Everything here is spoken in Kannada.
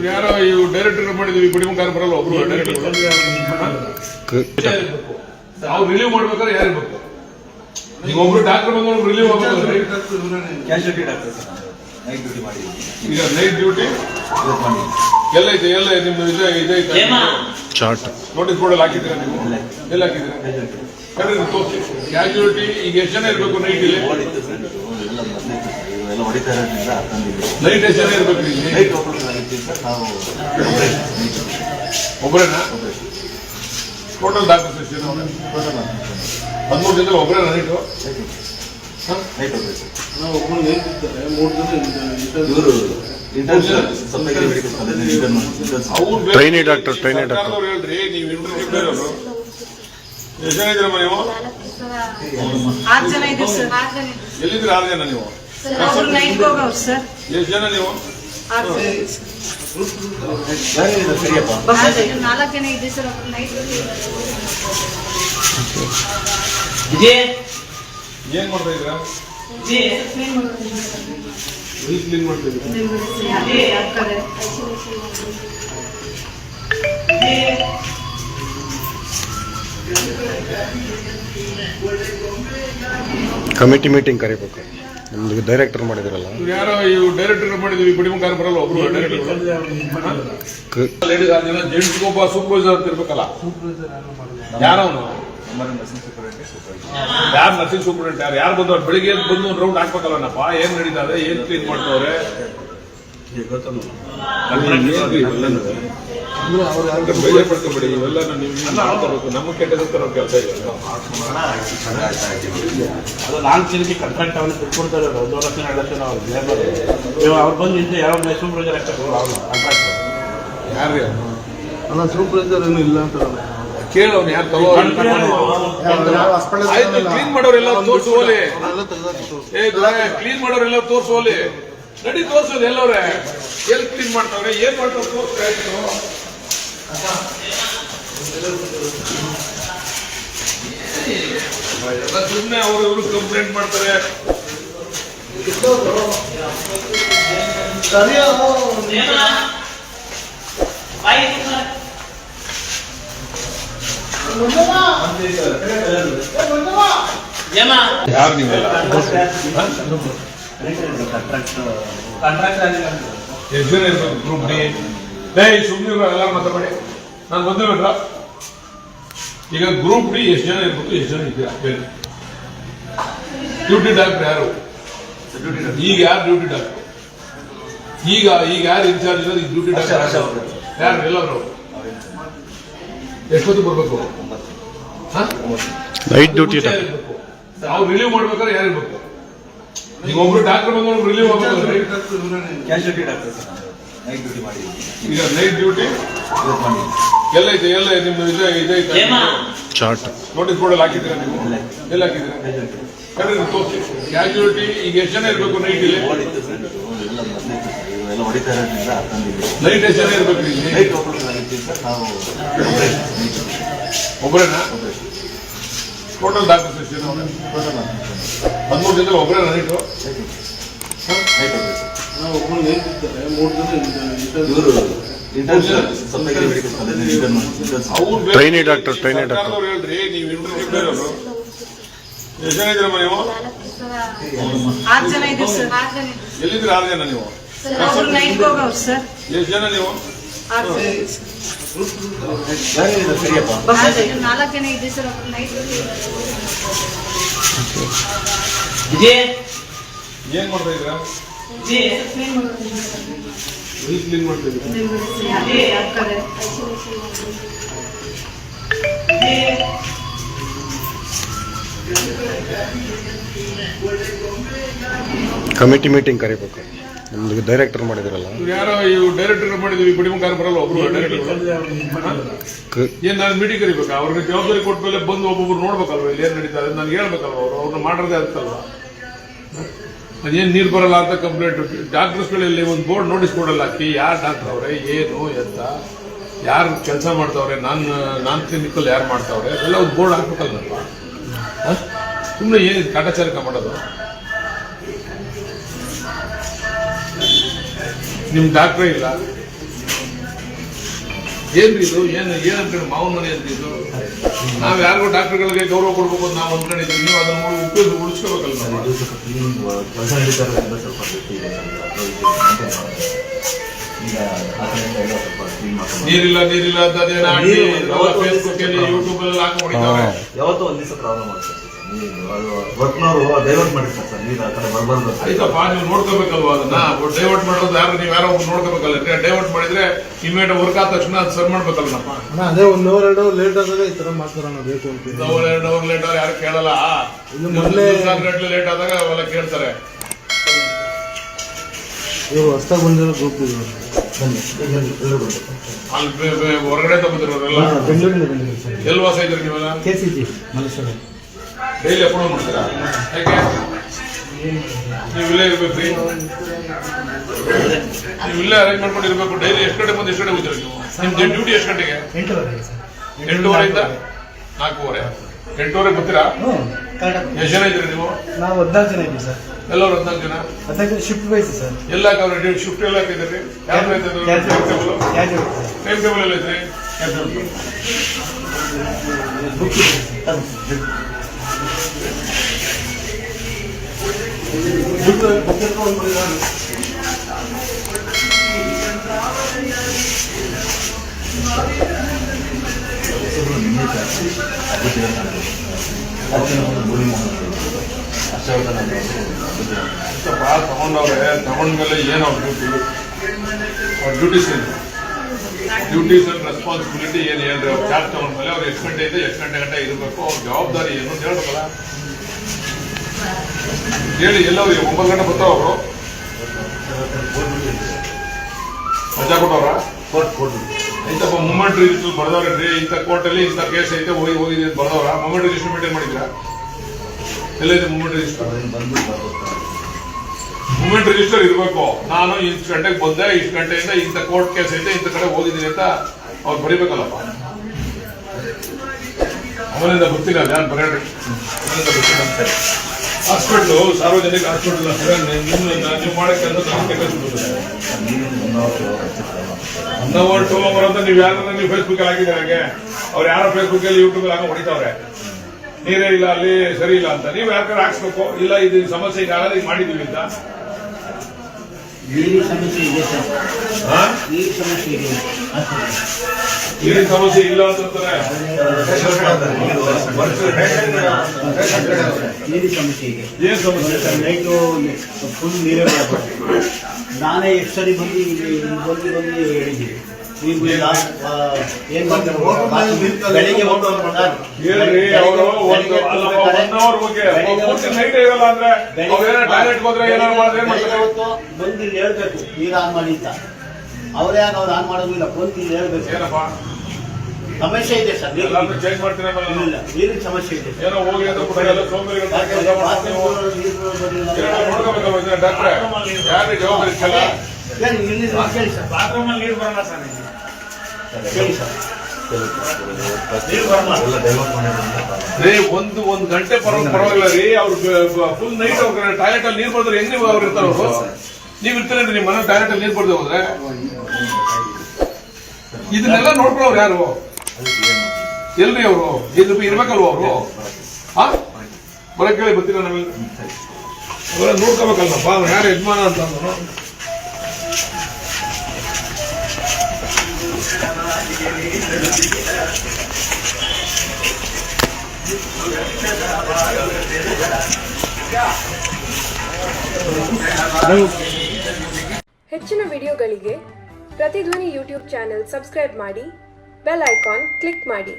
ಯಾರೋ ಇವು ಡೈರೆಕ್ಟರ್ ಮಾಡಿದ್ವಿ ಬಿಡಿಮುಖಾರ ಬರಲ್ಲ ಒಬ್ರು ಡೈರೆಕ್ಟರ್ ಅವ್ರು ರಿಲೀವ್ ಮಾಡ್ಬೇಕಾದ್ರೆ ಯಾರು ಇರ್ಬೇಕು? ಈಗ ಒಬ್ರು ಡಾಕ್ಟರ್ ಬಂದವ್ರು ರಿಲೀವ್ ಆಗ್ಬೇಕಾದ್ರೆ ಈಗ ನೈಟ್ ಡ್ಯೂಟಿ ಎಲ್ಲ ಐತೆ ಎಲ್ಲ ನಿಮ್ದು ಇದೈತೆ ಚಾರ್ಟ್ ನೋಟಿಸ್ ಬೋರ್ಡಲ್ಲಿ ಹಾಕಿದ್ದೀರಾ ನೀವು? ಎಲ್ಲ ಹಾಕಿದ್ದೀರಾ? ಕರೆ ತೋರಿಸಿ. ಕ್ಯಾಶುಯಾಲಿಟಿ ಈಗ ಎಷ್ಟು ಜನ ಇರ್ಬೇಕು ನೈಟ್ ಇಲ್ಲಿ? ನೈಟ್ ಎಷ್ಟು ಜನ ಇರ್ಬೇಕು ಇಲ್ಲಿ? ಒಬ್ಬರೇನಾ? ಟೋಟಲ್ ಡಾಕ್ಟರ್ಸ್ ಎಷ್ಟು ಜನ? 13 ಜನ ಒಬ್ಬರೇನಾ ನೈಟು? ಟ್ರೈನಿ ಡಾಕ್ಟರ್ ಹೇಳ್ರಿ ನೀವು ಇಂಟರ್ವ್ಯೂ ಎಷ್ಟು ಜನ ಇದ್ರಮ್ಮ ನೀವು? 6 ಜನ ಇದ್ದೀವಿ ಸರ್. ಎಲ್ಲಿದ್ರೆ 6 ಜನ ನೀವು? ಎಷ್ಟು ಜನ ನೀವು? 4 ಜನ ಇದ್ದೀವಿ ಸರ್. ಏನ್ ಮಾಡ್ತಾ ಇದ್ದೀರಾ? ಕ್ಲೀನ್ ಮಾಡ್ತಾ ಇದ್ದೀರಾ? ಕಮಿಟಿ ಮೀಟಿಂಗ್ ಕರಿಬೇಕು. ನಮ್ದು ಡೈರೆಕ್ಟರ್ ಮಾಡಿದಿರಲ್ಲ, ಯಾರೋ ಇವು ಡೈರೆಕ್ಟರ್ ಮಾಡಿದ್ವಿ ಬಿಡಿಮುಖಾರ ಬರಲ್ಲ ಒಬ್ರು ಡೈರೆಕ್ಟರ್ ಲೇಡೀಸ್ 6 ಜನ ಜೆಂಟ್ಸ್ ಒಬ್ಬ ಸೂಪರ್ವೈಸರ್ ಅಂತ ಇರ್ಬೇಕಲ್ಲ. ಯಾರವನು? ಯಾರು ನರ್ಸಿಂಗ್ ಸೂಪರಿಂಟೆಂಟ್? ಯಾರು ಬಂದವ್ರು? ಬೆಳಿಗ್ಗೆ ಬಂದು ಒಂದು ರೌಂಡ್ ಹಾಕ್ಬೇಕಲ್ಲನಪ್ಪ. ಏನ್ ನಡೀತದೆ, ಏನ್ ಕ್ಲೀನ್ ಮಾಡ್ತವ್ರೆ? ಬೇಜ ಪಡ್ಕೊಬೇಡಿ. ಇವೆಲ್ಲ ನೀವು ನಮ್ಮ ಕೆಟ್ಟದ ಕೆಲಸ ಇದೆ. ಅದು 4 ಜನಕ್ಕೆ ಕಾಂಟ್ರಾಕ್ಟ್ ಅವನು ಬಿಟ್ಕೊಡ್ತಾರೆ. 1 ಲಕ್ಷ 2 ಲಕ್ಷ ಅವ್ರು ಬಂದು ಇಂತ ಯಾವ ಸೂಪರ್ವೈಸರ್ ಆಗ್ತಾರೆ ಕಾಂಟ್ರಾಕ್ಟ್. ಯಾರು ಅಲ್ಲ ಸೂಪರ್ವೈಸರ್ ಏನು ಇಲ್ಲ ಅಂತ ಕೇಳವ್ನು. ಯಾರು ತಗೋ ಕ್ಲೀನ್ ಮಾಡೋರೆಲ್ಲ ತೋರಿಸುವಲ್ಲಿ, ಕ್ಲೀನ್ ಮಾಡೋರೆಲ್ಲ ತೋರಿಸುವಲ್ಲಿ ನಡಿ ತೋರ್ಸೋದು. ಎಲ್ಲವ್ರೆ ಎಲ್ಲಿ ಕ್ಲೀನ್ ಮಾಡ್ತಾವ್ರೆ, ಏನ್ ಮಾಡ್ತಾವ್ರೆ ತೋರಿಸ್ತಾ ಇತ್ತು. ಎಲ್ಲ ಸುಮ್ಮನೆ ಅವರು ಇವರು ಕಂಪ್ಲೇಂಟ್ ಮಾಡ್ತಾರೆ. ಯಾರು ನೀವೆಲ್ಲ ಎಷ್ಟು ಜನ ಇರ್ಬೇಕು ಗ್ರೂಪ್ ಡಿ? ಸುಮ್ಮನೆ ಎಲ್ಲ ಮಾತಾಡಿ. ನಾನು ಬಂದಿಲ್ಲ. ಈಗ ಗ್ರೂಪ್ ಡಿ ಎಷ್ಟು ಜನ ಇರ್ಬೇಕು? ಎಷ್ಟು ಜನ ಇದ್ದೀರಾ ಹೇಳಿ? ಡ್ಯೂಟಿ ಡಾಕ್ಟರ್ ಯಾರು? ಈಗ ಯಾರು ಡ್ಯೂಟಿ ಡಾಕ್ಟರ್? ಈಗ ಯಾರು ಇನ್ಚಾರ್ಜ್ ಇರೋದು? ಈಗ ಡ್ಯೂಟಿ ಡಾಕ್ಟರ್ ಯಾರು? ಎಲ್ಲವರು ಎಷ್ಟೊತ್ತು ಬರ್ಬೇಕು? ನೈಟ್ ಡ್ಯೂಟಿ ಇರ್ಬೇಕು. ಅವ್ರು ರಿಲೀವ್ ಮಾಡ್ಬೇಕಾದ್ರೆ ಯಾರು ಇರ್ಬೇಕು? ಈಗ ಒಬ್ರು ಡಾಕ್ಟರ್ ಬಂದವ್ರು ರಿಲೀವ್ ಆಗ್ಬೇಕಾದ್ರೆ ಈಗ ನೈಟ್ ಡ್ಯೂಟಿ ಎಲ್ಲ ಐತೆ ಎಲ್ಲ ನಿಮ್ದು ಇದೈತೆ ಚಾರ್ಟ್ ನೋಟಿಸ್ ಬೋರ್ಡಲ್ಲಿ ಹಾಕಿದ್ದೀರಾ ನೀವು? ಎಲ್ಲ ಹಾಕಿದ್ದೀರಾ? ಕರೆ ತೋರಿಸಿ. ಕ್ಯಾಶುಯಾಲಿಟಿ ಈಗ ಎಷ್ಟು ಜನ ಇರ್ಬೇಕು ನೈಟ್ ಇಲ್ಲಿ? ನೈಟ್ ಎಷ್ಟು ಜನ ಇರ್ಬೇಕು ಇಲ್ಲಿ? ಒಬ್ಬರೇನಾ? ಟೋಟಲ್ ಡಾಕ್ಟರ್ಸ್ ಎಷ್ಟು ಜನ? 13 ಜನ ಒಬ್ಬರೇನಾ ನೈಟು? ಟ್ರೈನಿ ಡಾಕ್ಟರ್ ಹೇಳ್ರಿ ನೀವು ಇಂಟರ್ವ್ಯೂ ಎಷ್ಟು ಜನ ಇದ್ರಮ್ಮ ನೀವು? 6 ಜನ ಇದ್ದೀವಿ ಸರ್. ಎಲ್ಲಿದ್ರೆ 6 ಜನ ನೀವು? ಎಷ್ಟು ಜನ ನೀವು? 4 ಜನ ಇದ್ದೀವಿ ಸರ್. ಏನ್ ಮಾಡ್ತಾ ಇದ್ದೀರಾ? ಕ್ಲೀನ್ ಮಾಡ್ತಾ ಇದ್ದೀರಾ? ಕಮಿಟಿ ಮೀಟಿಂಗ್ ಕರಿಬೇಕು. ನಮ್ದು ಡೈರೆಕ್ಟರ್ ಮಾಡಿದಿರಲ್ಲ, ಯಾರೋ ಇವು ಡೈರೆಕ್ಟರ್ ಮಾಡಿದ್ವಿ ಬಿಡಿಮುಖಾರ ಬರಲ್ಲ ಒಬ್ರು ಡೈರೆಕ್ಟರ್ ಏನ್ ನಾನು ಮೀಟಿಂಗ್ ಕರಿಬೇಕಾ? ಅವ್ರಿಗೆ ಜವಾಬ್ದಾರಿ ಕೊಟ್ಟ ಮೇಲೆ ಬಂದು ಒಬ್ಬೊಬ್ರು ನೋಡ್ಬೇಕಲ್ವ ಇಲ್ಲಿ ಏನ್ ನಡೀತಾ ಇದೆ? ನನ್ಗೆ ಹೇಳ್ಬೇಕಲ್ವ? ಅವ್ರನ್ನ ಮಾಡೋದೇ ಆಗ್ತಲ್ವ? ಅದೇನ್ ನೀರು ಬರಲ್ಲ ಅಂತ ಕಂಪ್ಲೇಂಟ್. ಡಾಕ್ಟರ್ಸ್ಗಳಲ್ಲಿ ಒಂದು ಬೋರ್ಡ್ ನೋಟಿಸ್ ಕೊಡಲ್ಲ ಹಾಕಿ ಯಾರು ಡಾಕ್ಟರ್ ಅವ್ರೆ, ಏನು ಎತ್ತ, ಯಾರು ಕೆಲಸ ಮಾಡ್ತಾವ್ರೆ, ನಾನ್ ಕ್ಲಿನಿಕಲ್ ಯಾರು ಮಾಡ್ತಾವ್ರೆ, ಅದೆಲ್ಲ ಒಂದು ಬೋರ್ಡ್ ಹಾಕ್ಬೇಕಲ್ಲಪ್ಪ. ಸುಮ್ಮನೆ ಏನಿದೆ ಕಾಟಾಚಾರಕ ಮಾಡೋದು? ನಿಮ್ ಡಾಕ್ಟ್ರೇ ಇಲ್ಲ, ಏನ್ರಿ ಇದು ಏನಂತ ಮಾವನ ಮನೆ ಅಂತ ಇದು ನಾವ್ ಯಾರಿಗೂ ಡಾಕ್ಟರ್ಗಳಿಗೆ ಗೌರವ ಕೊಡ್ಬೇಕು ಅಂತ ನಾವು ಅನ್ಕೊಂಡಿದ್ದೀವಿ. ನೀವು ಅದನ್ನ ಉಳಿಸ್ಕೋಬೇಕಲ್ಲ ನಾವು. ಕೆಲಸ ನಡೀತಾರೋದ್ರಿಂದ ಸ್ವಲ್ಪ ಗೊತ್ತಿದೆ ಈಗ ಆ ಕಡೆಯಿಂದ ಎಲ್ಲ ಸ್ವಲ್ಪ ಕ್ಲೀನ್ ಮಾಡ್ಕೊಂಡು ನೀರಿಲ್ಲ ಅಂತ ಅದೇನ ಫೇಸ್ಬುಕ್ ಅಲ್ಲಿ ಯೂಟ್ಯೂಬ್ ಅಲ್ಲಿ ಹಾಕಿ ಹೊಡಿತಾವೆ. ಯಾವತ್ತೂ ಒಂದ್ ದಿವಸ ಪ್ರಾಬ್ಲಮ್ ಆಗ್ತದೆ ವರ್ಕ್ನವರು ಡೈವರ್ಟ್ ಮಾಡಿರ್ತಾರೆ ಸರ್, ನೀರು ಆ ಕಡೆ ಬರಬಾರ್ದು ಅಂತ. ಆಯ್ತಪ್ಪ, ನೀವು ನೋಡ್ಕೋಬೇಕಲ್ವಾ ಅದನ್ನ. ಡೈವರ್ಟ್ ಮಾಡೋದು ಯಾರು, ನೀವು ಯಾರೋ ಒಬ್ರು ನೋಡ್ಕೋಬೇಕಲ್ಲ. ಡೈವರ್ಟ್ ಮಾಡಿದ್ರೆ ಇಮಿಡಿಯೇಟ್ ವರ್ಕ್ ಆದ ತಕ್ಷಣ ಅದು ಸರ್ ಮಾಡ್ಬೇಕಲ್ಲಪ್ಪ. ಅದೇ 1 hour 2 hour ಲೇಟ್ ಆದಾಗ ಈ ತರ ಮಾಡ್ತಾರ ಬೇಕು ಅಂತ. 1 hour 2 hour ಲೇಟ್ ಆದ್ರೆ ಯಾರು ಕೇಳಲ್ಲ. ಗಂಟೆ ಲೇಟ್ ಆದಾಗ ಅವೆಲ್ಲ ಕೇಳ್ತಾರೆ. ಇವರು ಹೊಸದಾಗಿ ಬಂದಿರೋ ಗ್ರೂಪ್ ಇದು ಅಲ್ಲಿ ಹೊರಗಡೆ ತಗೋತಿರೋರೆಲ್ಲ ಬೆಂಗಳೂರಿಂದ ಬಂದಿದೆ ಸರ್. ಎಲ್ಲಿ ವಾಸ ಇದ್ರಿ ನೀವೆಲ್ಲ? KCG ಮಲೇಶ್ವರ. ಡೈಲಿ ಅಪ್ಲೋಡ್ ಮಾಡ್ತೀರಾ? ಯಾಕೆ ನೀವು ಇಲ್ಲೇ ಇರ್ಬೇಕ್ರಿ? ನೀವು ಇಲ್ಲೇ ಅರೇಂಜ್ ಮಾಡ್ಕೊಂಡಿರ್ಬೇಕು. ಡೈಲಿ ಎಷ್ಟು ಗಂಟೆ ಬಂದು ಎಷ್ಟು ಗಂಟೆ ಹೋಗ್ತೀರಾ ನೀವು? ನಿಮ್ದು ಡ್ಯೂಟಿ ಎಷ್ಟು ಗಂಟೆಗೆ? 8:00 ಸರ್. 8:30 4:30. 8:30 ಬರ್ತೀರಾ? ಎಷ್ಟು ಜನ ಇದ್ರಿ ನೀವು? ನಾವು 14 ಜನ ಇದ್ದೀವಿ ಸರ್. ಎಲ್ಲರೂ 14 ಜನ. 14 ಶಿಫ್ಟ್ ವೈಸ್ ಸರ್. ಎಲ್ಲ ಶಿಫ್ಟ್ ಎಲ್ಲ ಹಾಕಿದ್ರಿ? ಯಾರು ಟೈಮ್ ಟೇಬಲ್ ಎಲ್ಲ ಇದ್ರಿ? ಭಾಳ ತಗೊಂಡವ್ರೆ. ತಗೊಂಡ್ಮೇಲೆ ಏನು ಅವ್ರ ಡ್ಯೂಟೀಸ್ ಏನು, ಡ್ಯೂಟೀಸ್ ಅಂಡ್ ರೆಸ್ಪಾನ್ಸಿಬಿಲಿಟಿ ಏನು ಹೇಳ್ರಿ. ಅವ್ರು ಚಾರ್ಜ್ ತಗೊಂಡ್ಮೇಲೆ ಅವ್ರು ಎಷ್ಟು ಗಂಟೆಯಿಂದ ಎಷ್ಟು ಗಂಟೆ ಇರಬೇಕು, ಅವ್ರ ಜವಾಬ್ದಾರಿ ಏನು ಅಂತ ಹೇಳ್ಬೇಕಲ್ಲ. ಹೇಳಿ. ಎಲ್ಲವ್ರಿ 9 ಗಂಟೆ ಬರ್ತಾವ ಅವರು? ರಜಾ ಕೊಟ್ಟವ್ರ? ಐತಪ್ಪ, ಮೂಮೆಂಟ್ ರಿಜಿಸ್ಟರ್ ಬರ್ದವ್ರಿ. ಇಂಥ ಕೋರ್ಟಲ್ಲಿ ಇಂಥ ಕೇಸ್ ಐತೆ ಹೋಗಿದೆ ಅಂತ ಬರ್ದವ್ರ? ಮೂಮೆಂಟ್ ರಿಜಿಸ್ಟರ್ ಮೇಂಟೈನ್ ಮಾಡಿದ್ರಾ? ಎಲ್ಲೈತೆ ಮೂಮೆಂಟ್ ರಿಜಿಸ್ಟರ್? ಮೂಮೆಂಟ್ ರಿಜಿಸ್ಟರ್ ಇರಬೇಕು. ನಾನು ಇಷ್ಟು ಗಂಟೆಗೆ ಬಂದೆ, ಇಷ್ಟು ಗಂಟೆಯಿಂದ ಇಂಥ ಕೋರ್ಟ್ ಕೇಸ್ ಐತೆ, ಇಂಥ ಕಡೆ ಹೋಗಿದ್ದೀನಿ ಅಂತ ಅವ್ರು ಬರೀಬೇಕಲ್ಲಪ್ಪ. ಅವನಿಂದ ಗೊತ್ತಿಲ್ಲ ಯಾರು ಬರೀ ಹಾಸ್ಪಿಟ್ಲು, ಸಾರ್ವಜನಿಕ ಹಾಸ್ಪಿಟಲ್ ನೀವು ಮಾಡೋ ಕೆಲಸ 1 hour 2 hour ಅಂತ ನೀವು ಯಾರನ್ನ ನೀವು ಫೇಸ್ಬುಕ್ ಅಲ್ಲಿ ಹಾಕಿದ್ರೆ ಹಾಗೆ ಅವ್ರು ಯಾರೋ ಫೇಸ್ಬುಕ್ ಅಲ್ಲಿ ಯೂಟ್ಯೂಬ್ ಅಲ್ಲಿ ಹಾಕಿ ಹೊಡಿತಾವ್ರೆ. ನೀರೇ ಇಲ್ಲ ಅಲ್ಲಿ, ಸರಿ ಇಲ್ಲ ಅಂತ. ನೀವು ಯಾರು ಹಾಕ್ಸ್ಬೇಕು. ಇಲ್ಲ ಇದು ಸಮಸ್ಯೆ ಈಗಾಗಲೇ ಈಗ ಮಾಡಿದೀವಿ ಅಂತ. ನೀರಿನ ಸಮಸ್ಯೆ ಇದೆ ಸರ್. ನೀರಿನ ಸಮಸ್ಯೆ ಇದೆ. ನೀರಿನ ಸಮಸ್ಯೆ ಇಲ್ಲ ಅಂತಂದ್ರೆ ನೀರಿನ ಸಮಸ್ಯೆ ಇದೆ. ಏನ್ ಸಮಸ್ಯೆ? ನೈಟು ಫುಲ್ ನೀರೇ ಬರಬೇಕು. ನಾನೇ ಎಷ್ಟು ಸರಿ ಬಂದು ಹೇಳಿದ್ದೀವಿ. ನೀವು ಏನ್ ಮಾಡ್ತಾರೆ ಬೆಳಿಗ್ಗೆ ಹೇಳ್ರಿ. ಅವರು 1 hour ಬಗ್ಗೆ ನೈಟ್ ಇರಲ್ಲ ಅಂದ್ರೆ ಟಾಯ್ಲೆಟ್ ಹೋದ್ರೆ ಏನಾದ್ರು ಮಾಡಿದ್ರೆ ಬಂದು ಇಲ್ಲಿ ಹೇಳ್ಬೇಕು ನೀರು ಆನ್ ಮಾಡಿ ಅಂತ. ಅವ್ರು ಯಾಕೆ ಅವ್ರು ಆನ್ ಮಾಡೋದಿಲ್ಲ, ಬಂದು ಇಲ್ಲಿ ಹೇಳ್ಬೇಕು. ಏನಪ್ಪ ಸಮಸ್ಯೆ ಇದೆ ಸರ್. ಎಲ್ಲಾದ್ರೂ ಚೇಂಜ್ ಮಾಡ್ತೀರಾ? ಇಲ್ಲ, ನೀರಿನ ಸಮಸ್ಯೆ ಇದೆ. ಏನೋ ಹೋಗಿ ಅಂತ ಸೋಂಬೇರಿಗಳು ನೋಡ್ಕೋಬೇಕಲ್ವ ಡಾಕ್ಟ್ರೆ? ಯಾರಿಗೆ ಜವಾಬ್ದಾರಿ ಇತ್ತಲ್ಲ? ಕೇಳಿ ಸರ್. ಬಾತ್ರೂಮಲ್ಲಿ ನೀರು ಬರಲ್ಲ ಸರ್. ಕೇಳಿ ಸರ್. ಒಂದು ಗಂಟೆ ಪರವಾಗಿಲ್ಲ ರೀ. ಅವ್ರು ಫುಲ್ ನೈಟ್ ಅವ್ರ ಟಾಯ್ಲೆಟ್ ಅಲ್ಲಿ ನೀರು ಬರ್ತಾರೆ. ಹೆಂಗ್ ಅವ್ರು ಇರ್ತಾರ? ಅವರು ನೀವ್ ಇರ್ತೀರೇನ್ರಿ ನಿಮ್ಮ ಮನೆ ಟಾಯ್ಲೆಟ್ ಅಲ್ಲಿ ನೀರು ಬರ್ದೆ ಹೋದ್ರೆ? ಇದನ್ನೆಲ್ಲ ನೋಡ್ಕೊಳ್ಳೋರು ಯಾರು? ಎಲ್ರಿ ಅವರು? ಇರ್ಬೇಕಲ್ವ ಅವರು? ಬರಕ್ ಕೇಳಿ ಬರ್ತೀರ ನಾವೆಲ್ಲ ಅವೆಲ್ಲ ನೋಡ್ಕೋಬೇಕಲ್ಲಪ್ಪ. ಅವ್ರು ಯಾರು ಯಜಮಾನ ಅಂತ ಹೆಚ್ಚಿನ ವಿಡಿಯೋಗಳಿಗೆ ಪ್ರತಿಧ್ವನಿ ಯೂಟ್ಯೂಬ್ ಚಾನೆಲ್ ಸಬ್ಸ್ಕ್ರೈಬ್ ಮಾಡಿ, ಬೆಲ್ ಐಕಾನ್ ಕ್ಲಿಕ್ ಮಾಡಿ.